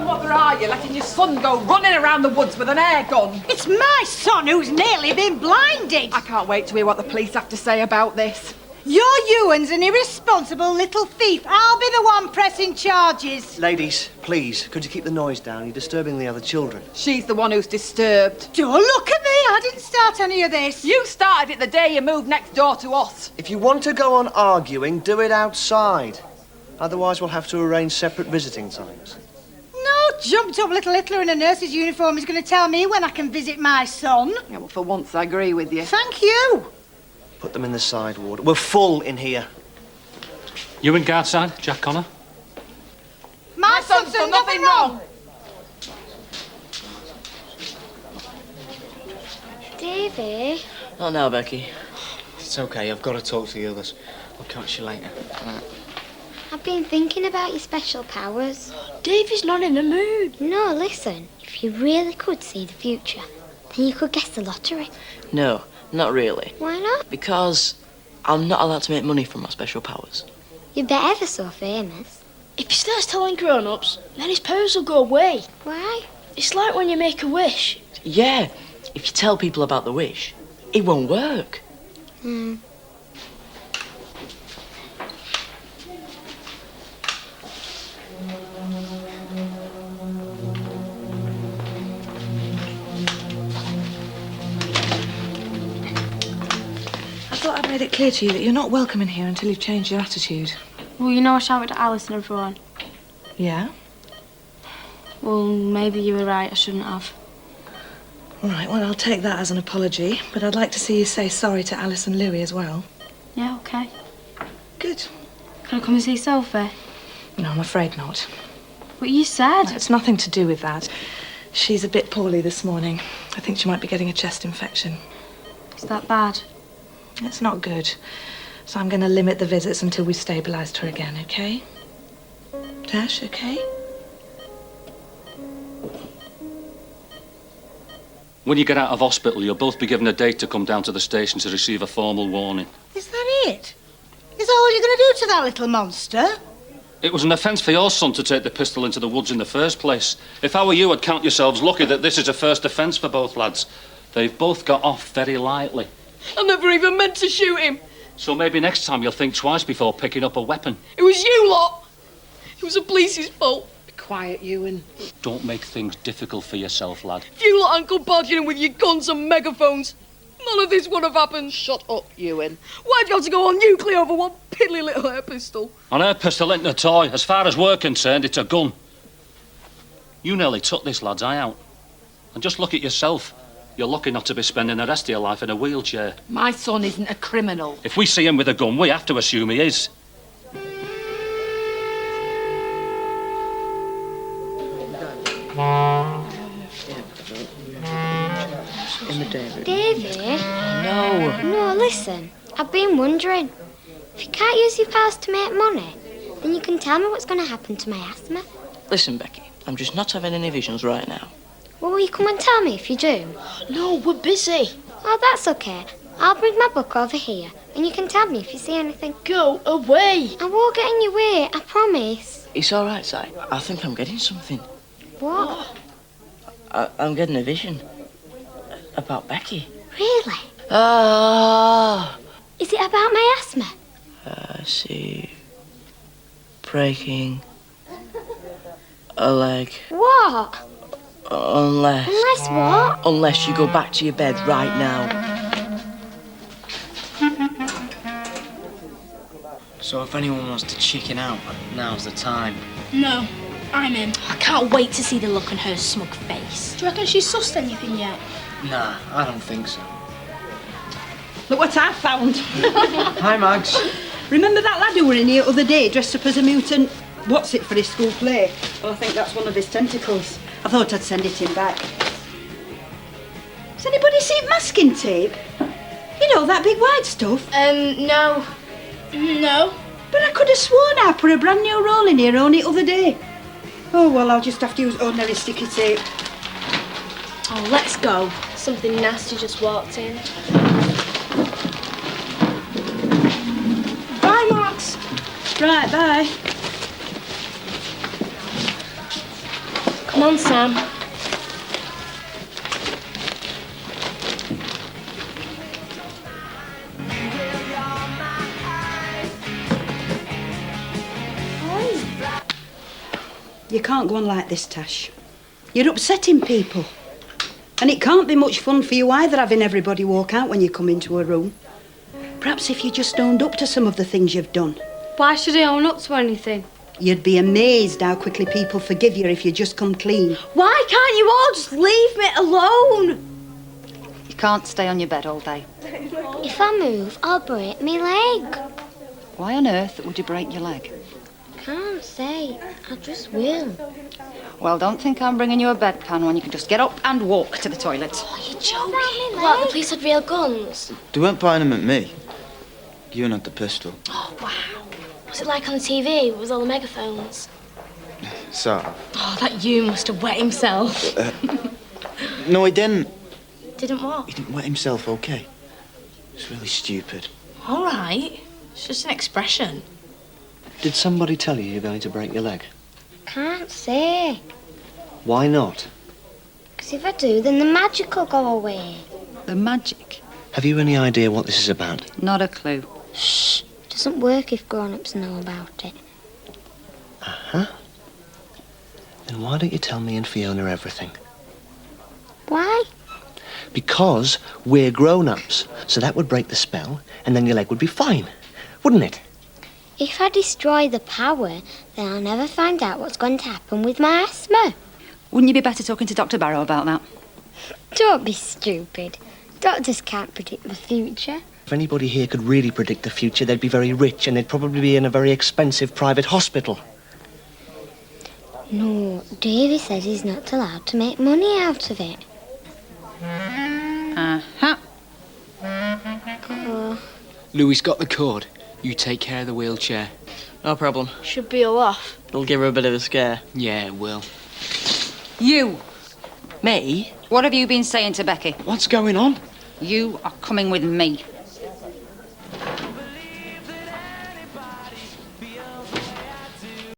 Mother, are you letting your son go running around the woods with an air gun? It's my son who's nearly been blinded. I can't wait to hear what the police have to say about this. Your Ewan's an irresponsible little thief. I'll be the one pressing charges. Ladies, please, could you keep the noise down? You're disturbing the other children. She's the one who's disturbed. Don't look at me. I didn't start any of this. You started it the day you moved next door to us. If you want to go on arguing, do it outside. Otherwise, we'll have to arrange separate visiting times. No jumped up little Hitler in a nurse's uniform is going to tell me when I can visit my son. Yeah, well, for once, I agree with you. Thank you. Put them in the side ward. We're full in here. You in guardside, Jack Connor? My son's done nothing wrong. Davy? Not now, Becky. It's okay, I've got to talk to the others. I'll catch you later. I've been thinking about your special powers. Davy's not in the mood. No, listen. If you really could see the future, then you could guess the lottery. No, not really. Why not? Because I'm not allowed to make money from my special powers. You'd be ever so famous. If he starts telling grown-ups, then his powers will go away. Why? It's like when you make a wish. Yeah, if you tell people about the wish, it won't work. I thought I'd made it clear to you that you're not welcome in here until you've changed your attitude. Well, you know I shouted at Alice and everyone. Yeah? Well, maybe you were right, I shouldn't have. All right, well, I'll take that as an apology, but I'd like to see you say sorry to Alice and Louis as well. Yeah, okay. Good. Can I come and see Sophie? No, I'm afraid not. But you said... It's nothing to do with that. She's a bit poorly this morning. I think she might be getting a chest infection. Is that bad? It's not good. So I'm going to limit the visits until we've stabilised her again, OK? Tash, OK? When you get out of hospital, you'll both be given a date to come down to the station to receive a formal warning. Is that it? Is that all you're going to do to that little monster? It was an offence for your son to take the pistol into the woods in the first place. If I were you, I'd count yourselves lucky that this is a first offence for both lads. They've both got off very lightly. I never even meant to shoot him. So maybe next time you'll think twice before picking up a weapon. It was you lot. It was the police's fault. Be quiet, Ewan. Don't make things difficult for yourself, lad. If you lot hadn't come barging in with your guns and megaphones, none of this would have happened. Shut up, Ewan. Why'd you have to go on nuclear over one piddly little air pistol? An air pistol isn't a toy. As far as we're concerned, it's a gun. You nearly took this lad's eye out. And just look at yourself. You're lucky not to be spending the rest of your life in a wheelchair. My son isn't a criminal. If we see him with a gun, we have to assume he is. In the day. Davy? No. No, listen. I've been wondering. If you can't use your powers to make money, then you can tell me what's going to happen to my asthma. Listen, Becky, I'm just not having any visions right now. Well, will you come and tell me if you do? No, we're busy. Oh, that's okay. I'll bring my book over here, and you can tell me if you see anything. Go away. I won't get in your way, I promise. It's all right, Si. I think I'm getting something. What? I'm getting a vision. About Becky. Really? Ah! Is it about my asthma? I see. Breaking a leg. What? Unless... Unless what? Unless you go back to your bed right now. So if anyone wants to chicken out, now's the time. No, I'm in. I can't wait to see the look on her smug face. Do you reckon she's sussed anything yet? Nah, I don't think so. Look what I found. Hi, Mags. Remember that lad who were in here the other day dressed up as a mutant? What's it for his school play? Well, I think that's one of his tentacles. I thought I'd send it him back. Has anybody seen masking tape? You know, that big white stuff? No. No. But I could have sworn I put a brand new roll in here only the other day. Oh, well, I'll just have to use ordinary sticky tape. Oh, let's go. Something nasty just walked in. Right, bye. Come on, Sam. You can't go on like this, Tash. You're upsetting people. And it can't be much fun for you either, having everybody walk out when you come into a room. Perhaps if you just owned up to some of the things you've done. Why should I own up to anything? You'd be amazed how quickly people forgive you if you just come clean. Why can't you all just leave me alone? You can't stay on your bed all day. If I move, I'll break my leg. Why on earth would you break your leg? Can't say. I just will. Well, don't think I'm bringing you a bedpan when you can just get up and walk to the toilet. Oh, you're joking. What, the police had real guns? They weren't pointing them at me. You had the pistol. Oh, wow. Was it like on the TV with all the megaphones? Sort of. Oh, that you must have wet himself. No, he didn't. Didn't what? He didn't wet himself, okay? It's really stupid. All right. It's just an expression. Did somebody tell you you're going to break your leg? Can't say. Why not? Because if I do, then the magic will go away. The magic? Have you any idea what this is about? Not a clue. Shh. Doesn't work if grown-ups know about it. Uh-huh. Then why don't you tell me and Fiona everything? Why? Because we're grown-ups. So that would break the spell, and then your leg would be fine. Wouldn't it? If I destroy the power, then I'll never find out what's going to happen with my asthma. Wouldn't you be better talking to Dr. Barrow about that? Don't be stupid. Doctors can't predict the future. If anybody here could really predict the future, they'd be very rich, and they'd probably be in a very expensive private hospital. No, Davy says he's not allowed to make money out of it. Uh-huh. Oh. Louis got the cord. You take care of the wheelchair. No problem. Should be all off. It'll give her a bit of a scare. Yeah, it will. You! Me? What have you been saying to Becky? What's going on? You are coming with me.